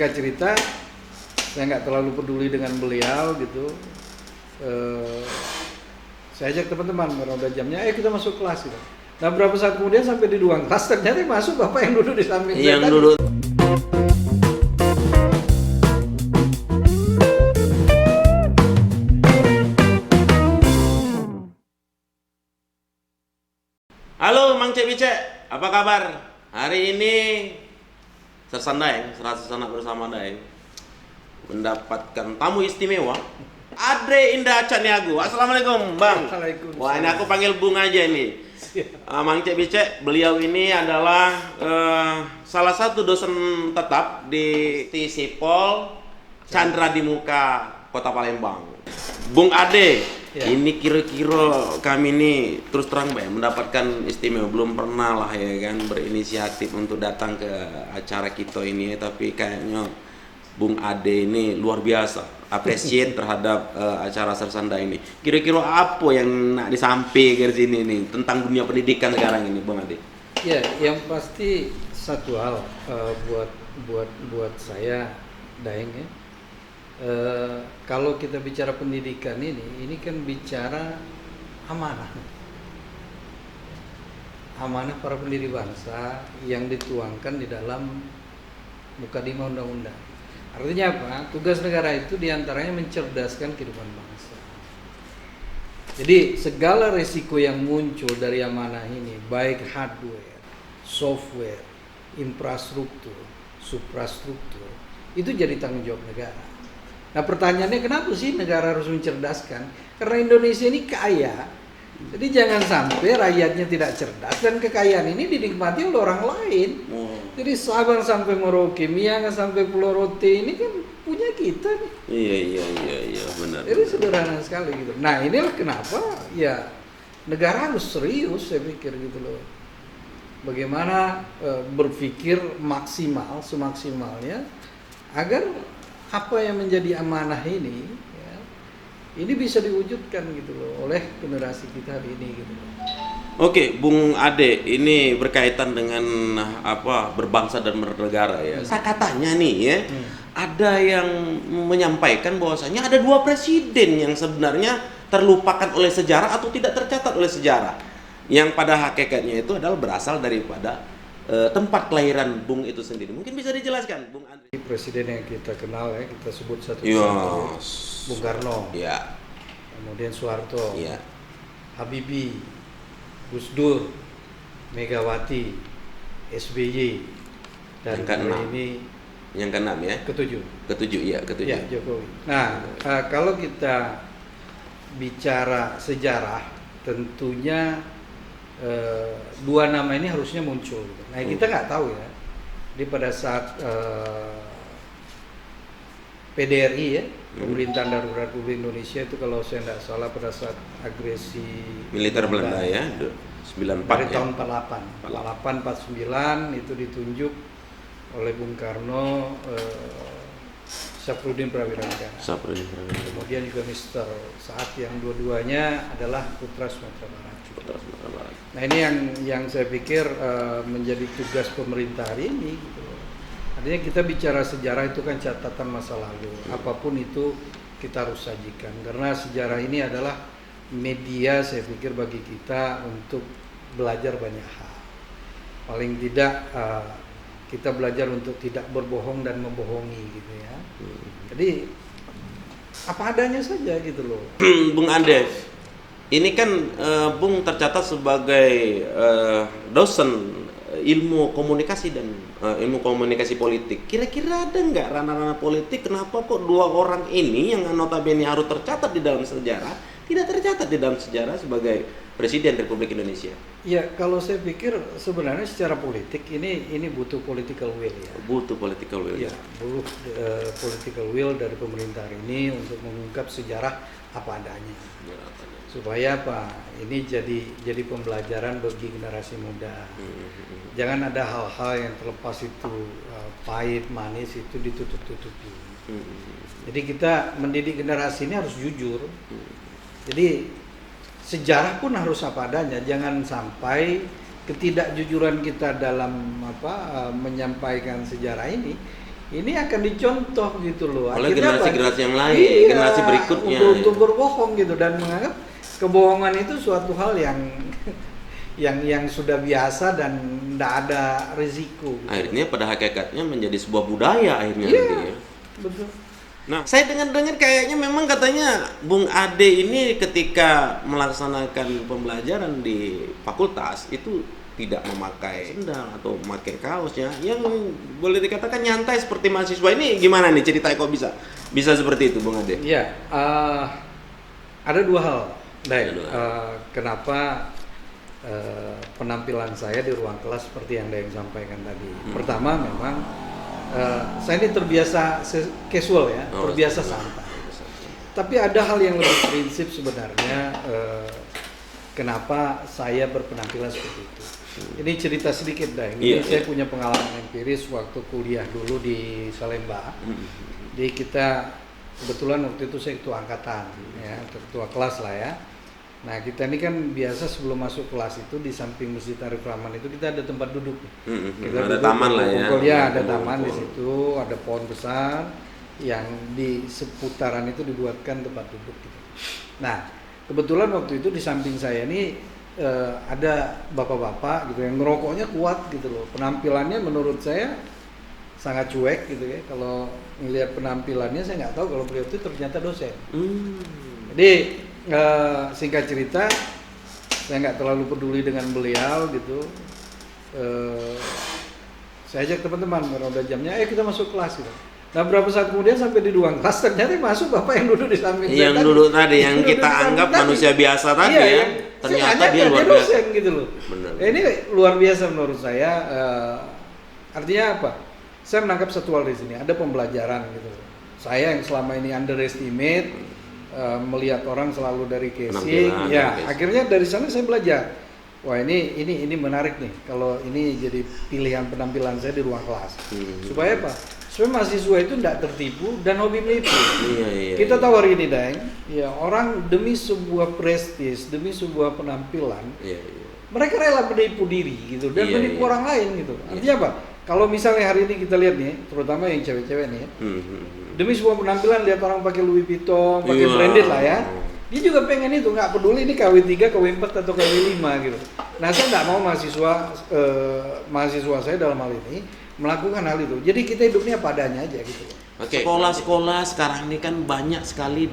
singkat cerita, saya nggak terlalu peduli dengan beliau gitu. Saya ajak teman-teman karena udah jamnya, kita masuk kelas gitu. Nah berapa saat kemudian sampai di ruang kelas ternyata yang masuk bapak yang duduk di samping saya Yang tadi. dulu. Halo Mang Cek Bicek, apa kabar? Hari ini Sersan Daeng, Serasa Sanak bersama Daeng mendapatkan tamu istimewa, Adre Indah Caniago. Assalamualaikum Bang. Waalaikumsalam. Wah, ini aku panggil Bung aja ini. Mang Cek Bicek, beliau ini adalah salah satu dosen tetap di Sipol Chandra di Muka Kota Palembang. Bung Ade, ya. Ini kira-kira kami ini terus terang mendapatkan istimewa, belum pernah lah ya kan berinisiatif untuk datang ke acara kita ini, tapi kayaknya Bung Ade ini luar biasa appreciate terhadap acara Sersanda ini. Kira-kira apa yang nak disampaikan ke sini nih tentang dunia pendidikan sekarang ini, Bung Ade? Ya, yang pasti satu hal buat saya Daeng ya. Kalau kita bicara pendidikan ini kan bicara amanah para pendiri bangsa yang dituangkan di dalam Mukadimah Undang-Undang. Artinya apa? Tugas negara itu diantaranya mencerdaskan kehidupan bangsa. Jadi segala resiko yang muncul dari amanah ini, baik hardware, software, infrastruktur, suprastruktur, itu jadi tanggung jawab negara. Nah pertanyaannya kenapa sih negara harus mencerdaskan? Karena Indonesia ini kaya, jadi jangan sampai rakyatnya tidak cerdas dan kekayaan ini dinikmati oleh orang lain. Jadi Sabang sampai Merauke, Miangas sampai Pulau Rote ini kan punya kita nih. Iya benar. Jadi sederhana sekali gitu. Nah inilah kenapa ya negara harus serius saya pikir gitu loh. Bagaimana berpikir maksimal, semaksimalnya agar apa yang menjadi amanah ini ya, ini bisa diwujudkan gitu loh oleh generasi kita hari ini gitu loh. Oke, Bung Ade, ini berkaitan dengan apa berbangsa dan bernegara ya. Katanya nih ya, ada yang menyampaikan bahwasanya ada dua presiden yang sebenarnya terlupakan oleh sejarah atau tidak tercatat oleh sejarah. Yang pada hakikatnya itu adalah berasal daripada tempat kelahiran Bung itu sendiri. Mungkin bisa dijelaskan, Bung Andre. Presiden yang kita kenal ya, kita sebut satu-satu. Yes. Bung Karno. Ya. Kemudian Soeharto. Ya. Habibie, Gus Dur, Megawati, SBY, dan ini yang keenam ya. Ketujuh, ya Jokowi. Nah, kalau kita bicara sejarah, tentunya dua nama ini harusnya muncul. Nah, kita nggak tahu ya. Di pada saat PDRI ya, Pemerintahan Darurat Republik Indonesia itu kalau saya tidak salah pada saat agresi militer Belanda ya, 94 dari ya. tahun 48, 49 itu ditunjuk oleh Bung Karno, Syafruddin Prawira Negara. Kemudian juga Mister Saat yang dua-duanya adalah putra Sumatera Barat. Nah ini yang saya pikir menjadi tugas pemerintah hari ini gitu. Artinya kita bicara sejarah itu kan catatan masa lalu. Apapun itu kita harus sajikan karena sejarah ini adalah media saya pikir bagi kita untuk belajar banyak hal. Paling tidak kita belajar untuk tidak berbohong dan membohongi gitu ya. Jadi apa adanya saja gitu loh. Bung Ade, ini kan Bung tercatat sebagai dosen ilmu komunikasi dan ilmu komunikasi politik. Kira-kira ada nggak ranah-ranah politik? Kenapa kok dua orang ini yang notabene harus tercatat di dalam sejarah tidak tercatat di dalam sejarah sebagai Presiden Republik Indonesia? Ya kalau saya pikir sebenarnya secara politik ini butuh political will ya. Butuh political will. Ya, butuh political will dari pemerintah hari ini untuk mengungkap sejarah apa adanya. Supaya apa? Ini jadi pembelajaran bagi generasi muda. Jangan ada hal-hal yang terlepas itu pahit manis itu ditutup-tutupi. Jadi kita mendidik generasi ini harus jujur. Jadi sejarah pun harus apa adanya. Jangan sampai ketidakjujuran kita dalam menyampaikan sejarah ini ini akan dicontoh gitu loh. Oleh Akhirnya apa? generasi-generasi yang lain, Iya, generasi berikutnya. untuk berbohong gitu dan menganggap kebohongan itu suatu hal yang yang sudah biasa dan tidak ada risiko. Gitu. Akhirnya pada hakikatnya menjadi sebuah budaya akhirnya Iya, nanti ya. betul. Nah, saya dengar-dengar kayaknya memang katanya Bung Ade ini ketika melaksanakan pembelajaran di fakultas itu tidak memakai sendal atau memakai kaos ya, yang boleh dikatakan nyantai seperti mahasiswa. Ini gimana nih ceritanya kok bisa seperti itu, Bung Ade? Iya, ada dua hal, Dai. Ada dua hal. Kenapa penampilan saya di ruang kelas seperti yang Dai sampaikan tadi. Pertama, memang saya ini terbiasa casual ya, terbiasa santai. Tapi ada hal yang lebih prinsip sebenarnya. Kenapa saya berpenampilan seperti itu? Ini cerita sedikit, Dai. Ini saya punya pengalaman empiris waktu kuliah dulu di Salemba. Jadi kita kebetulan waktu itu saya ketua angkatan, ya, ketua kelas lah ya. Nah, kita ini kan biasa sebelum masuk kelas itu di samping Masjid Arif Rahman itu kita ada tempat duduk. Kita ada duduk, taman lah ya. Ya, ada taman di situ, ada pohon besar yang di seputaran itu dibuatkan tempat duduk gitu. Nah, kebetulan waktu itu di samping saya ini ada bapak-bapak gitu yang ngerokoknya kuat gitu loh. Penampilannya menurut saya sangat cuek gitu ya. Kalau melihat penampilannya saya nggak tahu kalau beliau itu ternyata dosen. Jadi singkat cerita, saya nggak terlalu peduli dengan beliau gitu. Saya ajak teman-teman karena udah jamnya, kita masuk kelas gitu. Nah, berapa saat kemudian sampai di ruang kelas ternyata masuk bapak yang duduk di samping saya. Yang duduk tadi, yang kita anggap manusia biasa tadi iya, ya. Ternyata dia luar biasa. Dosen gitu loh. Benar. Ini luar biasa menurut saya. Artinya apa? Saya menangkap satu hal di sini. Ada pembelajaran gitu. Saya yang selama ini underestimate, melihat orang selalu dari casing, ya akhirnya dari sana saya belajar. Wah ini menarik nih. Kalau ini jadi pilihan penampilan saya di ruang kelas. Supaya apa? Supaya mahasiswa itu tidak tertipu dan hobi menipu. Kita tahu hari ini, Deng, ya orang demi sebuah prestis, demi sebuah penampilan, mereka rela menipu diri gitu dan menipu orang lain gitu. Artinya apa? Kalau misalnya hari ini kita lihat nih, terutama yang cewek-cewek nih, demi sebuah penampilan lihat orang pakai Louis Vuitton, pakai branded lah ya. Dia juga pengen itu, nggak peduli ini KW3, KW4 atau KW5 gitu. Nah, saya nggak mau mahasiswa saya dalam hal ini melakukan hal itu. Jadi kita hidupnya padanya aja gitu. Sekolah-sekolah sekarang ini kan banyak sekali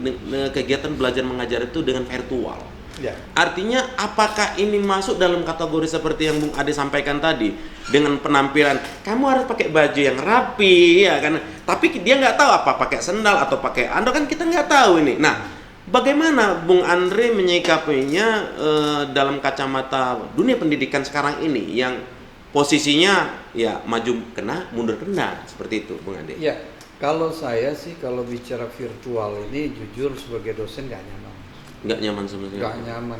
kegiatan belajar mengajar itu dengan virtual. Ya. Artinya apakah ini masuk dalam kategori seperti yang Bung Ade sampaikan tadi, dengan penampilan kamu harus pakai baju yang rapi ya kan, tapi dia nggak tahu apa pakai sendal atau pakai andok, kan kita nggak tahu ini. Nah, bagaimana Bung Andre menyikapinya dalam kacamata dunia pendidikan sekarang ini yang posisinya ya maju kena mundur kena seperti itu, Bung Ade? Ya, kalau saya sih kalau bicara virtual ini jujur sebagai dosen nggak nyaman. Nggak nyaman sama sekali. Nggak nyaman,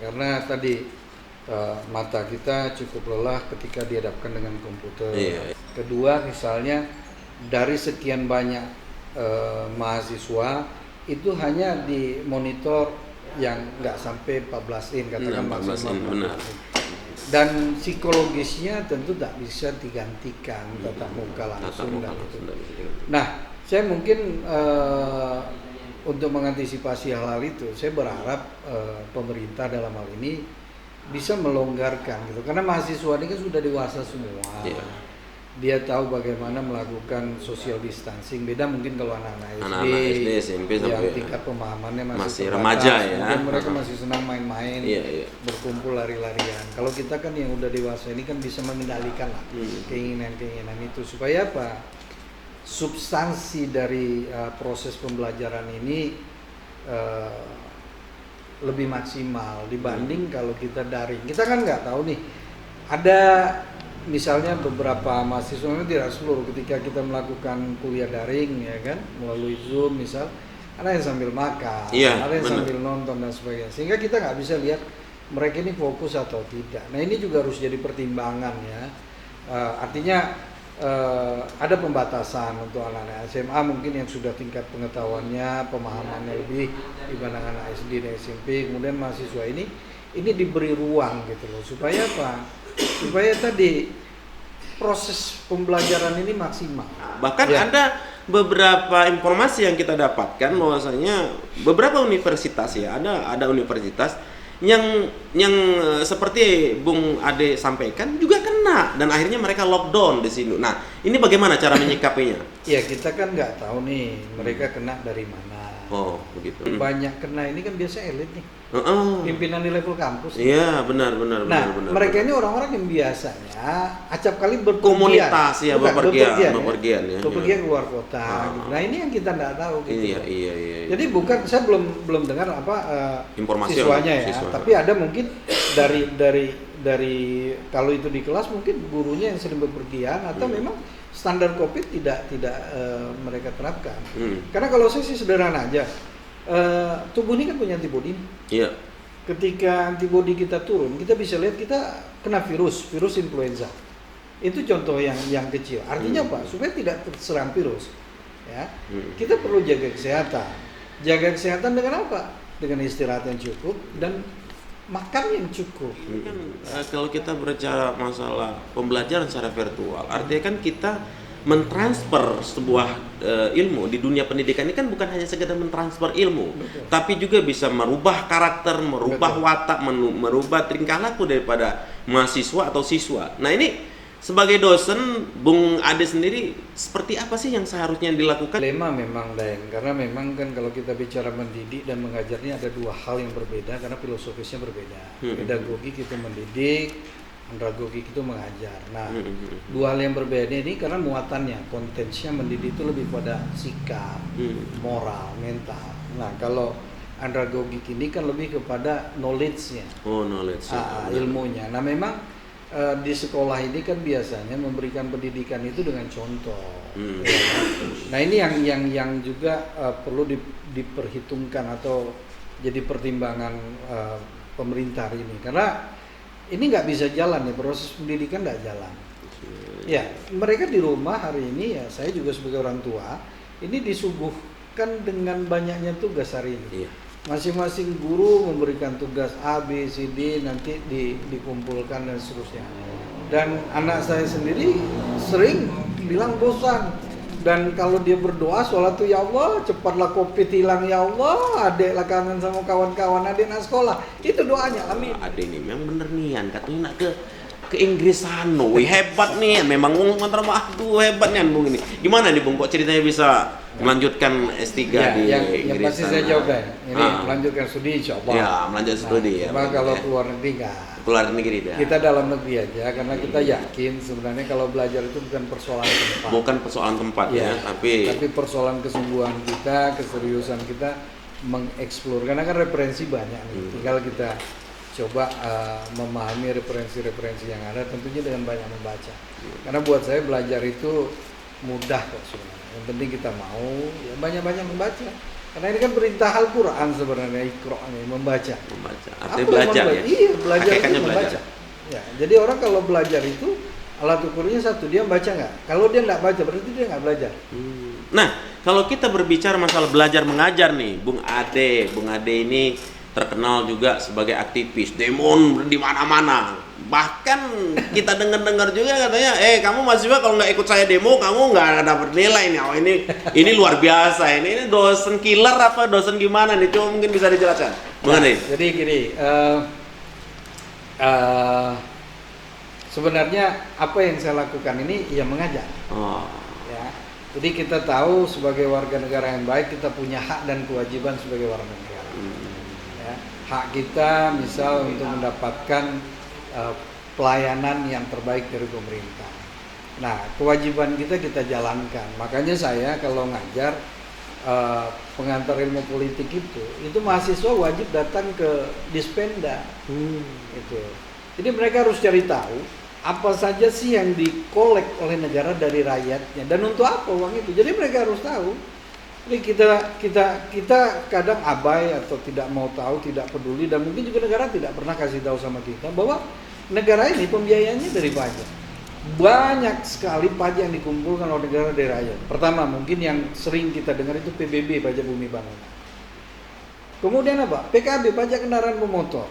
karena tadi mata kita cukup lelah ketika dihadapkan dengan komputer. Kedua, misalnya dari sekian banyak mahasiswa itu hanya di monitor yang nggak sampai 14 in, katakan maksimal 14 in. Dan psikologisnya tentu tak bisa digantikan tatap muka langsung dan itu. Nah, saya mungkin untuk mengantisipasi hal-hal itu, saya berharap pemerintah dalam hal ini bisa melonggarkan gitu, karena mahasiswa ini kan sudah dewasa semua. Dia tahu bagaimana melakukan social distancing. Beda mungkin kalau anak-anak SD, SMP yang sampai tingkat pemahamannya masih remaja ya. Mungkin mereka masih senang main-main, berkumpul lari-larian. Kalau kita kan yang udah dewasa ini kan bisa mengendalikan lah keinginan-keinginan itu, supaya apa? Substansi dari proses pembelajaran ini lebih maksimal dibanding kalau kita daring. Kita kan nggak tahu nih, ada misalnya beberapa mahasiswa, tidak seluruh, ketika kita melakukan kuliah daring ya kan melalui Zoom misal, ada yang sambil makan, ada yang sambil nonton dan sebagainya, sehingga kita nggak bisa lihat mereka ini fokus atau tidak. Nah, ini juga harus jadi pertimbangan ya. Artinya ada pembatasan untuk anak-anak SMA mungkin yang sudah tingkat pengetahuannya, pemahamannya lebih dibanding anak SD dan SMP. Kemudian mahasiswa ini diberi ruang gitu loh, supaya apa? Supaya tadi proses pembelajaran ini maksimal. Bahkan Ya. ada beberapa informasi yang kita dapatkan bahwasanya beberapa universitas ya, ada universitas yang seperti Bung Ade sampaikan juga kena dan akhirnya mereka lockdown di sini. Nah, ini bagaimana cara menyikapinya? Ya kita kan nggak tahu nih mereka kena dari mana. Oh, begitu. Banyak kena ini kan biasa elit nih, Heeh. pimpinan di level kampus. Iya, benar. Nah, mereka ini orang-orang yang biasanya acap kali berpergian. Komunitas ya, Bukan, bepergian ya. Bepergian keluar kota. Gitu. Nah, ini yang kita nggak tahu gitu. Iya. Jadi bukan, saya belum dengar apa Informasi siswanya ya, siswa. tapi ada mungkin dari kalau itu di kelas mungkin gurunya yang sering bepergian atau memang standar COVID tidak mereka terapkan. Karena kalau saya sih sederhana aja, tubuh ini kan punya antibodi. Iya. Ketika antibodi kita turun, kita bisa lihat kita kena virus influenza. Itu contoh yang kecil. Artinya apa? Supaya tidak terserang virus. Ya, kita perlu jaga kesehatan. Jaga kesehatan dengan apa? Dengan istirahat yang cukup dan makan yang cukup. Ini kan kalau kita berbicara masalah pembelajaran secara virtual, artinya kan kita mentransfer sebuah ilmu di dunia pendidikan ini kan bukan hanya sekedar mentransfer ilmu, tapi juga bisa merubah karakter, merubah watak, merubah tingkah laku daripada mahasiswa atau siswa. Nah ini sebagai dosen, Bung Ade sendiri seperti apa sih yang seharusnya dilakukan? Dilema memang, Deng, karena memang kan kalau kita bicara mendidik dan mengajarnya ada dua hal yang berbeda karena filosofisnya berbeda. Pedagogik itu mendidik, andragogik itu mengajar. Nah, dua hal yang berbeda ini karena muatannya, kontennya mendidik itu lebih pada sikap, moral, mental. Nah, kalau andragogik ini kan lebih kepada knowledge-nya. Oh, knowledge. Ilmunya. Nah, memang di sekolah ini kan biasanya memberikan pendidikan itu dengan contoh. Ya. Nah ini yang juga perlu diperhitungkan atau jadi pertimbangan pemerintah hari ini karena ini nggak bisa jalan ya, proses pendidikan nggak jalan. Ya mereka di rumah hari ini ya, saya juga sebagai orang tua ini disuguhkan dengan banyaknya tugas hari ini. Iya. Masing-masing guru memberikan tugas A, B, C, D nanti dikumpulkan dan seterusnya. Dan anak saya sendiri sering bilang bosan. Dan kalau dia berdoa sholat tuh ya Allah cepatlah COVID hilang ya Allah, adeklah kangen sama kawan-kawan adik nak sekolah. Itu doanya, amin. Adek ini memang bener nian katanya nak ke Inggris sana, wih hebat nih, memang mantra aduh hebatnya Bung ini. Gimana nih Bung, kok ceritanya bisa melanjutkan S3 Ya, di yang Inggris pasti sana? saya jawab ya. Ini melanjutkan studi insya Allah. Ya, melanjutkan studi ya. Cuma kalau keluar negeri enggak. Keluar negeri dah. Kita dalam negeri aja karena kita yakin sebenarnya kalau belajar itu bukan persoalan tempat. Bukan persoalan tempat ya, tapi persoalan kesungguhan kita, keseriusan kita mengeksplor karena kan referensi banyak nih. Tinggal kita coba memahami referensi-referensi yang ada tentunya dengan banyak membaca. Karena buat saya belajar itu mudah kok sebenarnya. Yang penting kita mau ya banyak-banyak membaca. Karena ini kan perintah Al-Qur'an sebenarnya, Iqra' nih, membaca. Artinya belajar ya. Iya, belajar itu Hakikatnya membaca. Ya, jadi orang kalau belajar itu alat ukurnya satu, dia membaca nggak? Kalau dia nggak baca berarti dia nggak belajar. Nah, kalau kita berbicara masalah belajar mengajar nih, Bung Ade ini terkenal juga sebagai aktivis, demon di mana-mana. Bahkan kita dengar-dengar juga katanya, kamu mahasiswa kalau nggak ikut saya demo, kamu nggak dapat nilai nih. Oh, ini luar biasa. Ini dosen killer apa dosen gimana nih? Coba mungkin bisa dijelaskan. Bung Ade. Jadi gini, sebenarnya apa yang saya lakukan ini ya mengajar. Oh. Ya. Jadi kita tahu sebagai warga negara yang baik kita punya hak dan kewajiban sebagai warga negara. Ya. Hak kita misal untuk mendapatkan pelayanan yang terbaik dari pemerintah. Nah, kewajiban kita jalankan. Makanya saya kalau ngajar pengantar ilmu politik itu mahasiswa wajib datang ke Dispenda. Gitu. Jadi mereka harus cari tahu apa saja sih yang dikolek oleh negara dari rakyatnya dan untuk apa uang itu. Jadi mereka harus tahu. Jadi kita kadang abai atau tidak mau tahu, tidak peduli dan mungkin juga negara tidak pernah kasih tahu sama kita bahwa negara ini pembiayaannya dari pajak. Banyak sekali pajak yang dikumpulkan oleh negara dari rakyat. Pertama mungkin yang sering kita dengar itu PBB, pajak bumi bangunan. Kemudian apa? PKB, pajak kendaraan bermotor.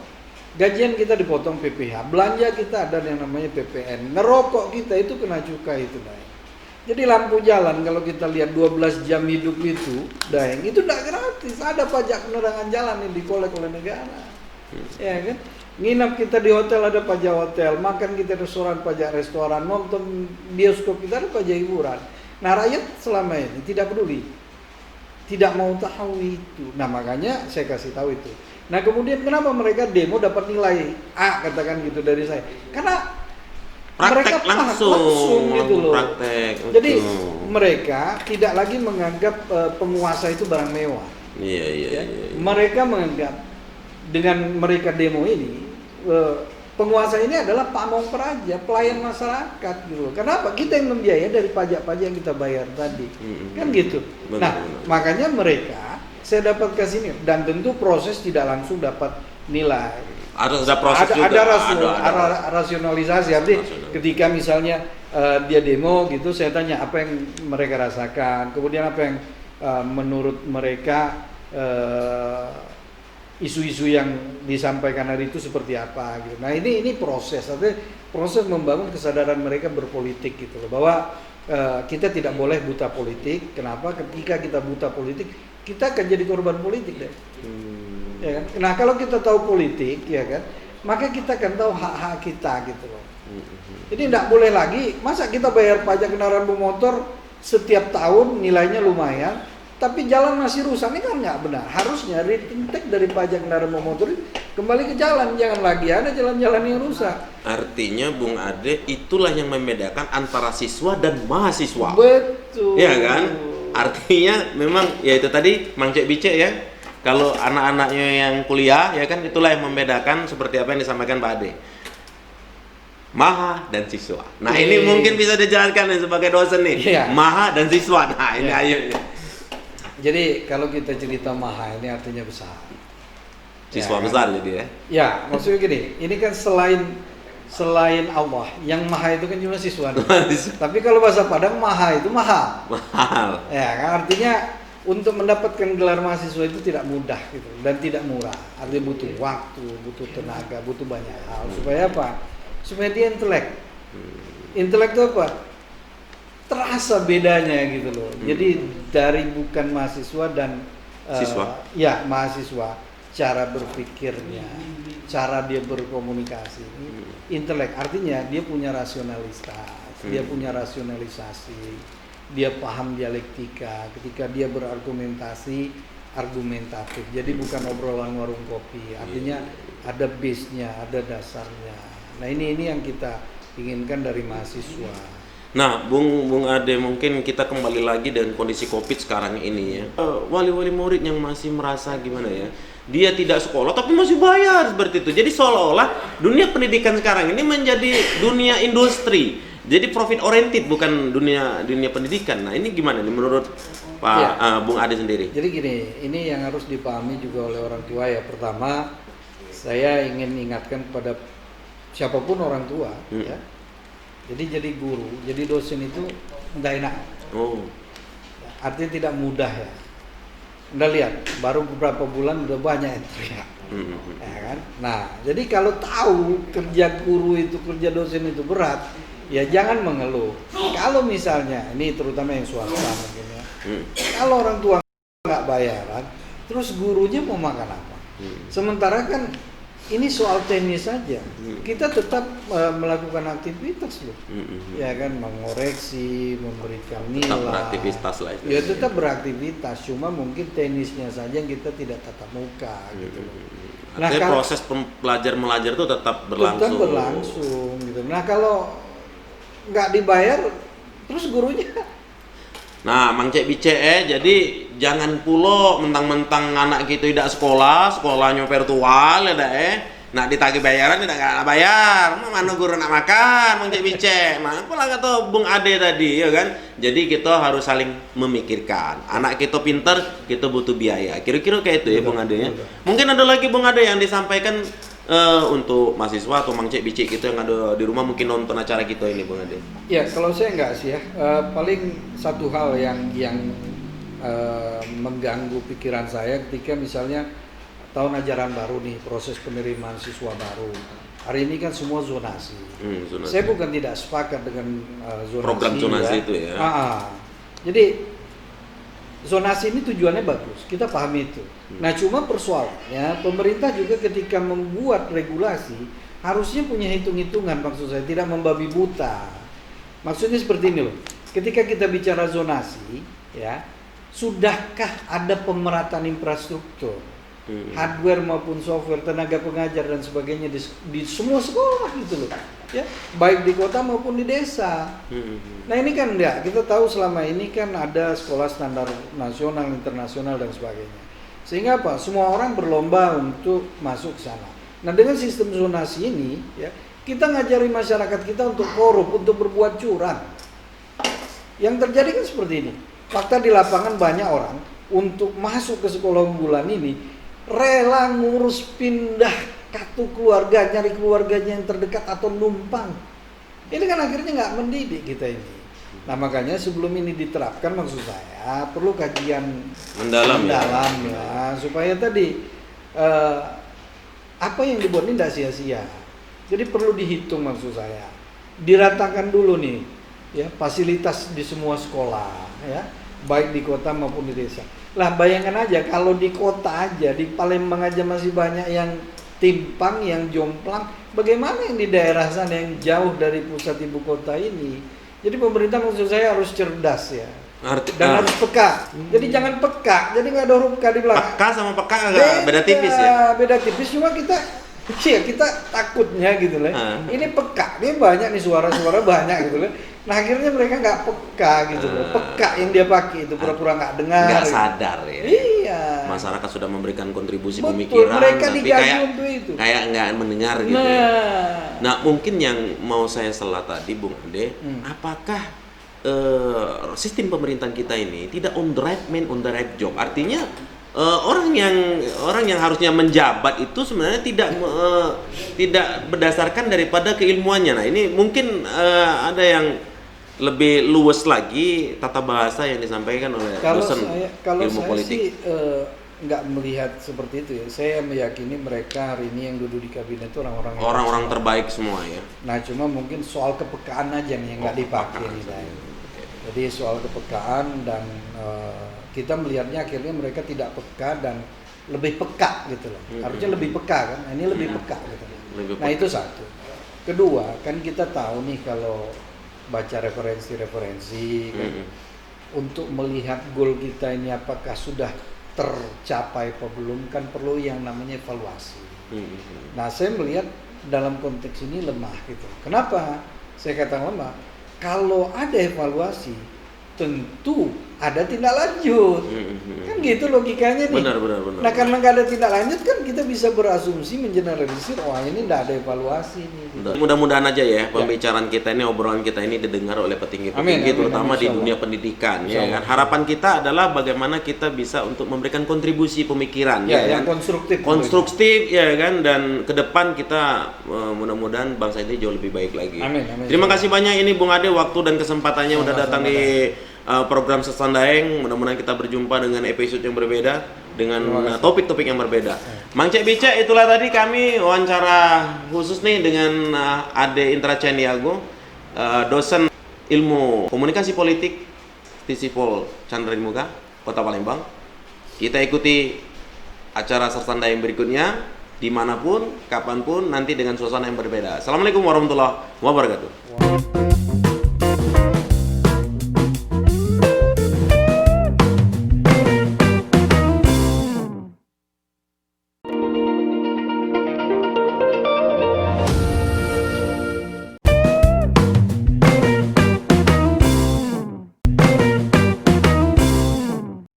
gajian kita dipotong PPh, belanja kita ada yang namanya PPN, ngerokok kita itu kena cukai itu Daeng. Jadi lampu jalan kalau kita lihat 12 jam hidup itu Daeng, itu tidak gratis, ada pajak penerangan jalan yang dikolek oleh negara. Ya kan? Nginap kita di hotel ada pajak hotel, makan kita di restoran pajak restoran, nonton bioskop kita ada pajak hiburan. Nah rakyat selama ini tidak peduli, tidak mau tahu itu. Nah makanya saya kasih tahu itu. Nah kemudian kenapa mereka demo dapat nilai A katakan gitu dari saya? Karena mereka Praktek langsung gitu loh. Praktek. Jadi Betul. mereka tidak lagi menganggap penguasa itu barang mewah. Iya, iya, Ya. iya. Mereka menganggap dengan mereka demo ini penguasa ini adalah pamong peraja, pelayan masyarakat gitu. Kenapa? Kita yang membiayai dari pajak-pajak yang kita bayar tadi. Kan gitu. Benar, Nah, benar. makanya mereka saya dapat ke sini dan tentu proses tidak langsung dapat nilai. Ada proses juga. Ada rasionalisasi. Artinya Rasional. ketika misalnya dia demo gitu, saya tanya apa yang mereka rasakan, kemudian apa yang menurut mereka isu-isu yang disampaikan hari itu seperti apa gitu. Nah ini proses, artinya proses membangun kesadaran mereka berpolitik gitu loh, bahwa kita tidak boleh buta politik. Kenapa? Ketika kita buta politik, kita akan jadi korban politik deh. Ya kan? Nah kalau kita tahu politik, ya kan, maka kita akan tahu hak-hak kita gitu loh. Jadi tidak boleh lagi, masa kita bayar pajak kendaraan bermotor setiap tahun nilainya lumayan, tapi jalan masih rusak, ini kan nggak benar. Harusnya intake dari pajak kendaraan bermotor kembali ke jalan, jangan lagi ada jalan-jalan yang rusak. Artinya Bung Ade itulah yang membedakan antara siswa dan mahasiswa. Betul. Iya kan? Artinya memang ya itu tadi Mang Cek Bicek ya. Kalau anak-anaknya yang kuliah ya kan itulah yang membedakan seperti apa yang disampaikan Pak Ade. Maha dan siswa. Nah, ini mungkin bisa dijalankan nih sebagai dosen nih. Iya. Maha dan siswa. Nah, ini Iya. ayo. Jadi kalau kita cerita maha ini artinya besar. Siswa Ya, besar jadi ya. Ya, maksudnya gini, ini kan selain Allah, yang maha itu kan cuma siswa. Tapi kalau bahasa Padang maha itu mahal. Mahal. Ya, kan artinya untuk mendapatkan gelar mahasiswa itu tidak mudah gitu dan tidak murah. Artinya butuh waktu, butuh tenaga, butuh banyak hal. Supaya apa? Supaya dia intelek. Intelek itu apa? Terasa bedanya gitu loh. Jadi dari bukan mahasiswa dan Siswa. Ya, mahasiswa, cara berpikirnya, cara dia berkomunikasi, intelek. Artinya dia punya rasionalitas, dia punya rasionalisasi, dia paham dialektika. Ketika dia berargumentasi, argumentatif. Jadi bukan obrolan warung kopi. Artinya ada base-nya, ada dasarnya. Nah ini yang kita inginkan dari mahasiswa. Nah, Bung Ade, mungkin kita kembali lagi dengan kondisi Covid sekarang ini ya. Wali-wali murid yang masih merasa gimana ya? Dia tidak sekolah tapi masih bayar seperti itu. Jadi seolah-olah dunia pendidikan sekarang ini menjadi dunia industri. Jadi profit oriented bukan dunia pendidikan. Nah, ini gimana nih menurut Pak Bung Ade sendiri? Jadi gini, ini yang harus dipahami juga oleh orang tua ya. Pertama, saya ingin ingatkan kepada siapapun orang tua ya. Jadi guru, jadi dosen itu enggak enak. Oh. Artinya tidak mudah ya. Anda lihat, baru beberapa bulan udah banyak yang teriak. Ya kan? Nah, jadi kalau tahu kerja guru itu, kerja dosen itu berat, ya jangan mengeluh. Kalau misalnya, ini terutama yang swasta mungkin ya. Kalau orang tua nggak bayaran, terus gurunya mau makan apa? Sementara kan ini soal teknis saja. Kita tetap melakukan aktivitas loh. Ya kan, mengoreksi, memberikan nilai. Tetap beraktivitas lah itu. Ya tetap beraktivitas, cuma mungkin teknisnya saja yang kita tidak tatap muka gitu loh. Nah, Artinya kalau proses belajar itu tetap berlangsung. tetap berlangsung gitu. Nah, kalau nggak dibayar terus gurunya. Nah, Mang Cek Bicek jadi jangan pulo mentang-mentang anak kita tidak sekolahnya virtual ya nak ditagih bayaran tidak bayar. Mana guru nak makan, Mang Cek Bicek. Nah, apalah kata Bung Ade tadi ya kan. Jadi kita harus saling memikirkan. Anak kita pintar, kita butuh biaya. Kira-kira kayak itu ya Bung Ade ya. Mungkin ada lagi Bung Ade yang disampaikan untuk mahasiswa atau Mang Cek Bicek gitu yang ada di rumah mungkin nonton acara kita ini Bung Ade. Ya, kalau saya enggak sih ya. Paling satu hal yang mengganggu pikiran saya ketika misalnya tahun ajaran baru nih, proses penerimaan siswa baru. Hari ini kan semua zonasi. Zonasi. Saya bukan tidak sepakat dengan zonasi. Program zonasi itu ya. Jadi zonasi ini tujuannya bagus, kita pahami itu. Nah cuma persoalannya pemerintah juga ketika membuat regulasi harusnya punya hitung-hitungan, maksud saya tidak membabi buta. Maksudnya seperti ini loh, ketika kita bicara zonasi, ya sudahkah ada pemerataan infrastruktur, hardware maupun software, tenaga pengajar dan sebagainya di semua sekolah gitu loh, ya baik di kota maupun di desa. Nah ini kan enggak, kita tahu selama ini kan ada sekolah standar nasional, internasional dan sebagainya, sehingga apa, semua orang berlomba untuk masuk ke sana. Nah dengan sistem zonasi ini ya, kita ngajari masyarakat kita untuk korup, untuk berbuat curang. Yang terjadi kan seperti ini, fakta di lapangan banyak orang untuk masuk ke sekolah unggulan ini rela ngurus pindah kartu keluarga, nyari keluarganya yang terdekat atau numpang. Ini kan akhirnya nggak mendidik kita ini. Nah makanya sebelum ini diterapkan, maksud saya perlu kajian mendalam ya, supaya tadi apa yang dibuat ini tidak sia-sia. Jadi perlu dihitung, maksud saya, diratakan dulu nih ya fasilitas di semua sekolah ya, baik di kota maupun di desa. Lah bayangkan aja kalau di kota aja, di Palembang aja masih banyak yang timpang, yang jomplang, bagaimana yang di daerah sana yang jauh dari pusat ibu kota ini. Jadi pemerintah maksud saya harus cerdas ya, dan harus peka. Jadi jangan peka, jadi nggak ada huruf K di belakang. Peka sama peka agak beda tipis ya? Beda tipis, cuma kita takutnya gitu loh. Ini peka, ini banyak nih suara-suara banyak gitu loh. Nah akhirnya mereka nggak peka gitu loh. Peka yang dia pakai itu pura-pura nggak dengar. Nggak sadar ya. Iya. Masyarakat sudah memberikan kontribusi Betul, pemikiran, mereka tapi digaji untuk itu. kayak nggak mendengar gitu. Nah mungkin yang mau saya sela tadi, Bung Ade, apakah sistem pemerintahan kita ini tidak on the right man on the right job? Artinya orang yang harusnya menjabat itu sebenarnya tidak berdasarkan daripada keilmuannya. Nah ini mungkin ada yang lebih luwes lagi tata bahasa yang disampaikan oleh dosen ilmu politik. Sih nggak melihat seperti itu ya. Saya meyakini mereka hari ini yang duduk di kabinet itu orang-orang terbaik semua ya. Nah cuma mungkin soal kepekaan aja nih yang nggak dipakai nih. Jadi soal kepekaan dan kita melihatnya akhirnya mereka tidak peka dan lebih peka gitu loh. Harusnya lebih peka kan. Nah, ini lebih peka gitu. Nah itu satu. Kedua kan kita tahu nih kalau baca referensi kan, untuk melihat goal kita ini apakah sudah tercapai apa belum, kan perlu yang namanya evaluasi. Nah saya melihat dalam konteks ini lemah gitu. Kenapa saya katakan lemah? Kalau ada evaluasi tentu ada tindak lanjut. Kan gitu logikanya nih. Benar. Nah karena nggak ada tindak lanjut kan kita bisa berasumsi, mengeneralisir, wah ini nggak ada evaluasi nih. Mudah-mudahan aja ya pembicaraan kita ini, obrolan kita ini didengar oleh petinggi-petinggi, terutama di dunia pendidikan. Ya kan? Harapan kita adalah bagaimana kita bisa untuk memberikan kontribusi pemikiran yang kan? konstruktif ya kan, dan ke depan kita mudah-mudahan bangsa ini jauh lebih baik lagi. Amin. Terima kasih banyak ini Bung Ade, waktu dan kesempatannya udah datang di program Sersan Daeng. Mudah-mudahan kita berjumpa dengan episode yang berbeda, dengan topik-topik yang berbeda. Mang Cek Bicek, itulah tadi kami wawancara khusus nih dengan Ade Intra Candiago, dosen ilmu komunikasi politik Tisipol Chandra Muga, Kota Palembang. Kita ikuti acara Sersan Daeng berikutnya dimanapun, kapanpun, nanti dengan suasana yang berbeda. Assalamualaikum warahmatullahi wabarakatuh.